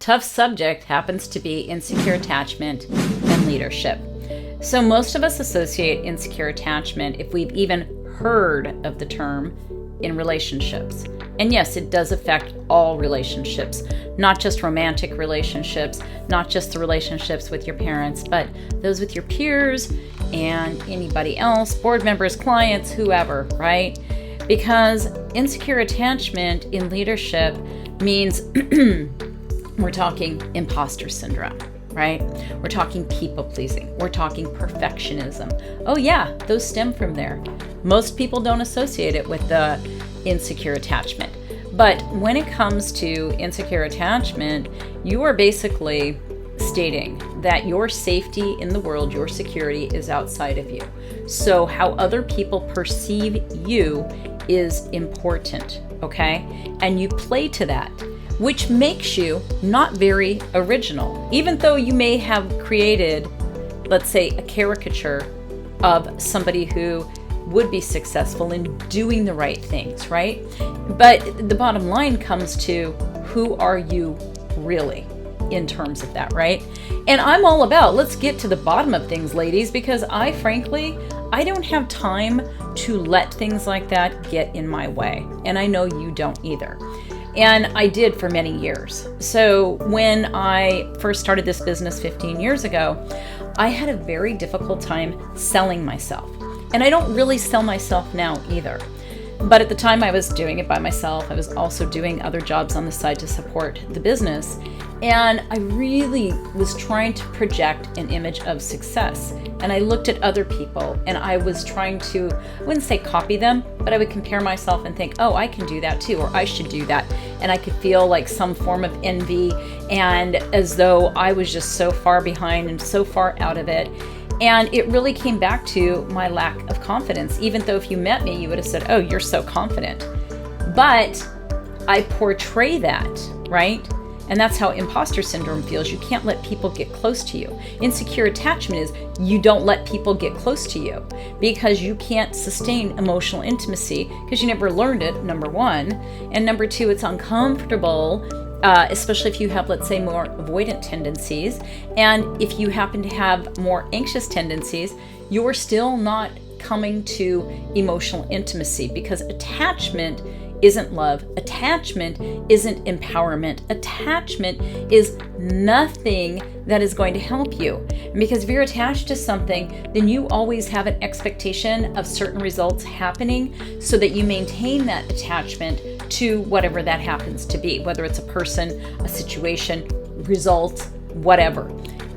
tough subject happens to be insecure attachment and leadership. So most of us associate insecure attachment, if we've even heard of the term, in relationships. And yes, it does affect all relationships, not just romantic relationships, not just the relationships with your parents, but those with your peers and anybody else, board members, clients, whoever, right? Because insecure attachment in leadership means we're talking imposter syndrome, right? We're talking people pleasing. We're talking perfectionism. Oh yeah, those stem from there. Most people don't associate it with the insecure attachment. But when it comes to insecure attachment, you are basically stating that your safety in the world, your security is outside of you. So how other people perceive you is important, okay? And you play to that, which makes you not very original. Even though you may have created, let's say, a caricature of somebody who would be successful in doing the right things, right? But the bottom line comes to, who are you really in terms of that, right? And I'm all about, let's get to the bottom of things, ladies, because I don't have time to let things like that get in my way. And I know you don't either. And I did for many years. So when I first started this business 15 years ago, I had a very difficult time selling myself. And I don't really sell myself now either. But at the time I was doing it by myself. I was also doing other jobs on the side to support the business. And I really was trying to project an image of success. And I looked at other people and I was trying to, I wouldn't say copy them, but I would compare myself and think, oh, I can do that too, or I should do that. And I could feel like some form of envy and as though I was just so far behind and so far out of it. And it really came back to my lack of confidence. Even though if you met me, you would have said, oh, you're so confident. But I portray that, right? And that's how imposter syndrome feels. You can't let people get close to you. Insecure attachment is you don't let people get close to you because you can't sustain emotional intimacy because you never learned it, number one. And number two, it's uncomfortable, especially if you have, let's say, more avoidant tendencies. And if you happen to have more anxious tendencies, you're still not coming to emotional intimacy because attachment isn't love. Attachment isn't empowerment. Attachment is nothing that is going to help you. Because if you're attached to something, then you always have an expectation of certain results happening so that you maintain that attachment to whatever that happens to be, whether it's a person, a situation, results, whatever.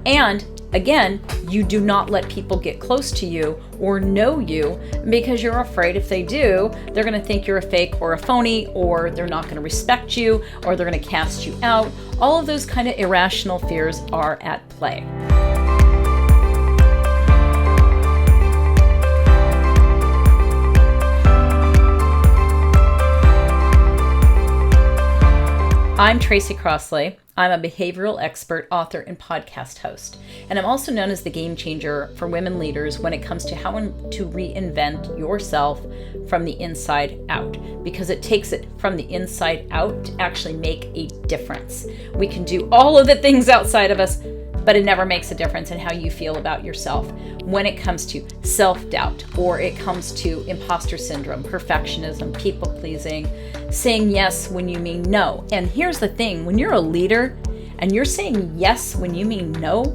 And again, you do not let people get close to you or know you because you're afraid if they do, they're going to think you're a fake or a phony, or they're not going to respect you, or they're going to cast you out. All of those kind of irrational fears are at play. I'm Tracy Crossley. I'm a behavioral expert, author, and podcast host. And I'm also known as the game changer for women leaders when it comes to how to reinvent yourself from the inside out, because it takes it from the inside out to actually make a difference. We can do all of the things outside of us, but it never makes a difference in how you feel about yourself when it comes to self-doubt, or it comes to imposter syndrome, perfectionism, people-pleasing, saying yes when you mean no. And here's the thing, when you're a leader and you're saying yes when you mean no,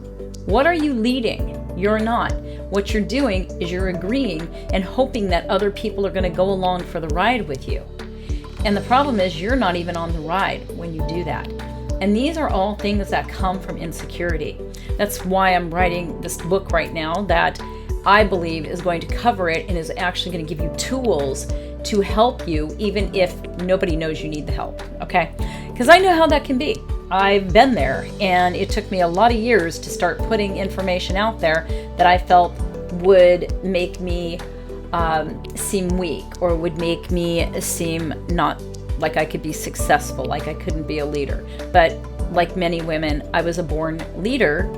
what are you leading? You're not. What you're doing is you're agreeing and hoping that other people are going to go along for the ride with you. And the problem is you're not even on the ride when you do that. And these are all things that come from insecurity. That's why I'm writing this book right now that I believe is going to cover it and is actually going to give you tools to help you even if nobody knows you need the help, okay? Because I know how that can be. I've been there, and it took me a lot of years to start putting information out there that I felt would make me seem weak, or would make me seem not like I could be successful, like I couldn't be a leader. But like many women, I was a born leader,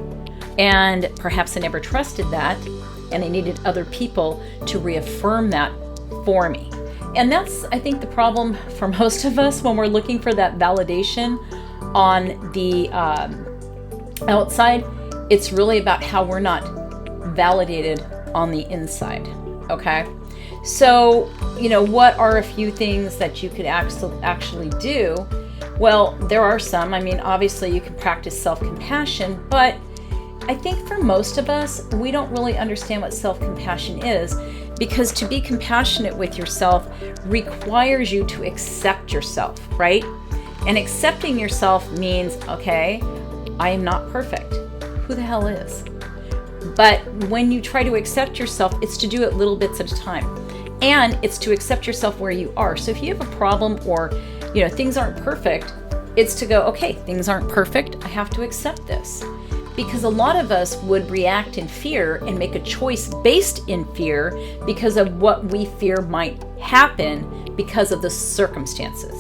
and perhaps I never trusted that, and I needed other people to reaffirm that for me. And that's, I think, the problem for most of us when we're looking for that validation on the outside. It's really about how we're not validated on the inside. Okay. So, what are a few things that you could actually do? Well, there are some. I mean, obviously you can practice self-compassion, but I think for most of us, we don't really understand what self-compassion is, because to be compassionate with yourself requires you to accept yourself, right? And accepting yourself means, okay, I am not perfect. Who the hell is? But when you try to accept yourself, it's to do it little bits at a time. And it's to accept yourself where you are. So if you have a problem or, things aren't perfect, it's to go, okay, things aren't perfect. I have to accept this. Because a lot of us would react in fear and make a choice based in fear because of what we fear might happen because of the circumstances.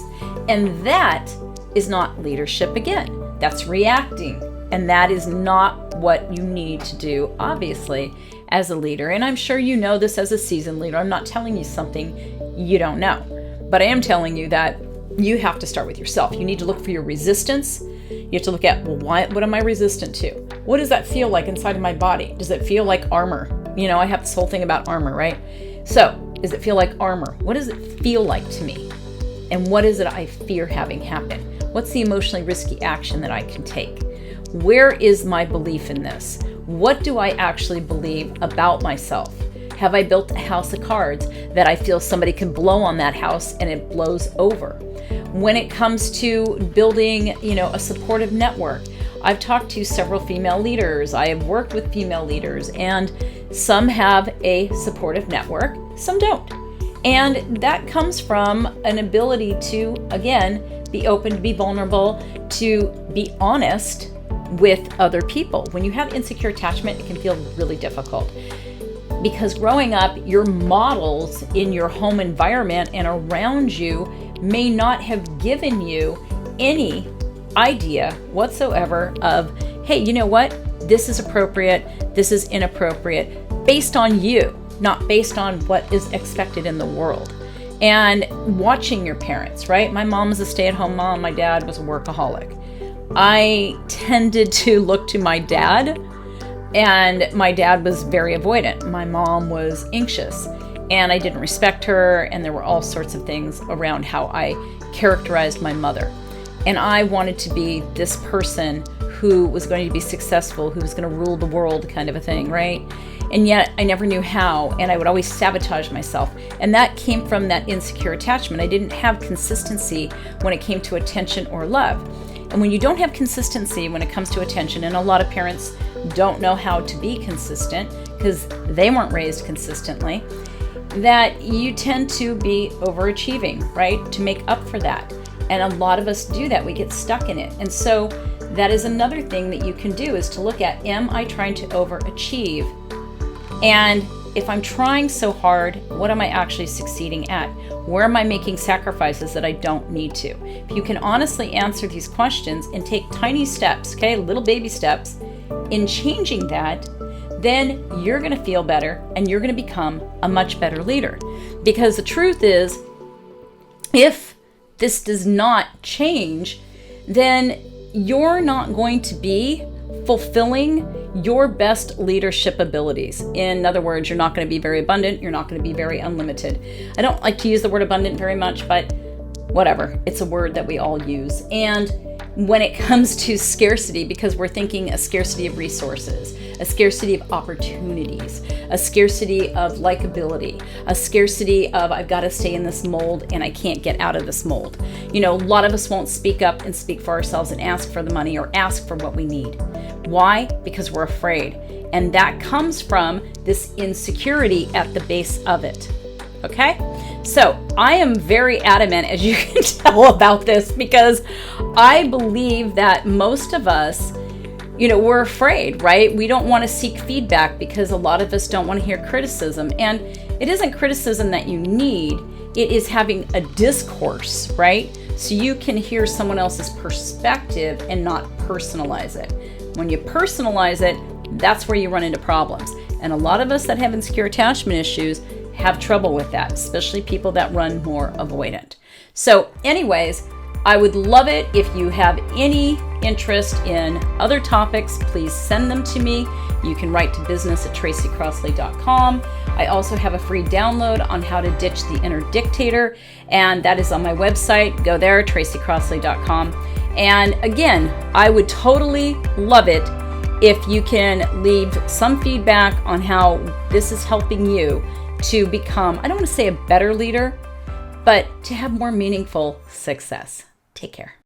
And that is not leadership again. That's reacting. And that is not what you need to do, obviously, as a leader. And I'm sure you know this as a seasoned leader. I'm not telling you something you don't know. But I am telling you that you have to start with yourself. You need to look for your resistance. You have to look at, well, what am I resistant to? What does that feel like inside of my body? Does it feel like armor? I have this whole thing about armor, right? So, does it feel like armor? What does it feel like to me? And what is it I fear having happen? What's the emotionally risky action that I can take? Where is my belief in this? What do I actually believe about myself? Have I built a house of cards that I feel somebody can blow on that house and it blows over? When it comes to building, a supportive network, I've talked to several female leaders. I have worked with female leaders, and some have a supportive network, some don't. And that comes from an ability to, again, be open, to be vulnerable, to be honest with other people. When you have insecure attachment, it can feel really difficult. Because growing up, your models in your home environment and around you may not have given you any idea whatsoever of, hey, you know what? This is appropriate, this is inappropriate, based on you, not based on what is expected in the world. And watching your parents, right? My mom was a stay-at-home mom, my dad was a workaholic. I tended to look to my dad, and my dad was very avoidant. My mom was anxious, and I didn't respect her, and there were all sorts of things around how I characterized my mother. And I wanted to be this person who was going to be successful, who was going to rule the world, kind of a thing, right? And yet I never knew how, and I would always sabotage myself. And that came from that insecure attachment. I didn't have consistency when it came to attention or love. And when you don't have consistency when it comes to attention, and a lot of parents don't know how to be consistent because they weren't raised consistently, that you tend to be overachieving, right? To make up for that. And a lot of us do that. We get stuck in it. And so that is another thing that you can do, is to look at, am I trying to overachieve? And if I'm trying so hard, what am I actually succeeding at? Where am I making sacrifices that I don't need to? If you can honestly answer these questions and take tiny steps, okay, little baby steps, in changing that, then you're going to feel better and you're going to become a much better leader. Because the truth is, if this does not change, then you're not going to be fulfilling your best leadership abilities. In other words, you're not going to be very abundant. You're not going to be very unlimited. I don't like to use the word abundant very much, but whatever. It's a word that we all use. And when it comes to scarcity, because we're thinking a scarcity of resources, a scarcity of opportunities, a scarcity of likability, a scarcity of I've got to stay in this mold and I can't get out of this mold. A lot of us won't speak up and speak for ourselves and ask for the money or ask for what we need. Why? Because we're afraid. And that comes from this insecurity at the base of it. Okay? So I am very adamant, as you can tell, about this, because I believe that most of us, we're afraid, right? We don't want to seek feedback because a lot of us don't want to hear criticism. And it isn't criticism that you need. It is having a discourse, right? So you can hear someone else's perspective and not personalize it. When you personalize it, that's where you run into problems. And a lot of us that have insecure attachment issues have trouble with that, especially people that run more avoidant. So anyways, I would love it if you have any interest in other topics. Please send them to me. You can write to business@tracycrossley.com. I also have a free download on how to ditch the inner dictator, and that is on my website. Go there, tracycrossley.com. And again, I would totally love it if you can leave some feedback on how this is helping you to become, I don't want to say a better leader, but to have more meaningful success. Take care.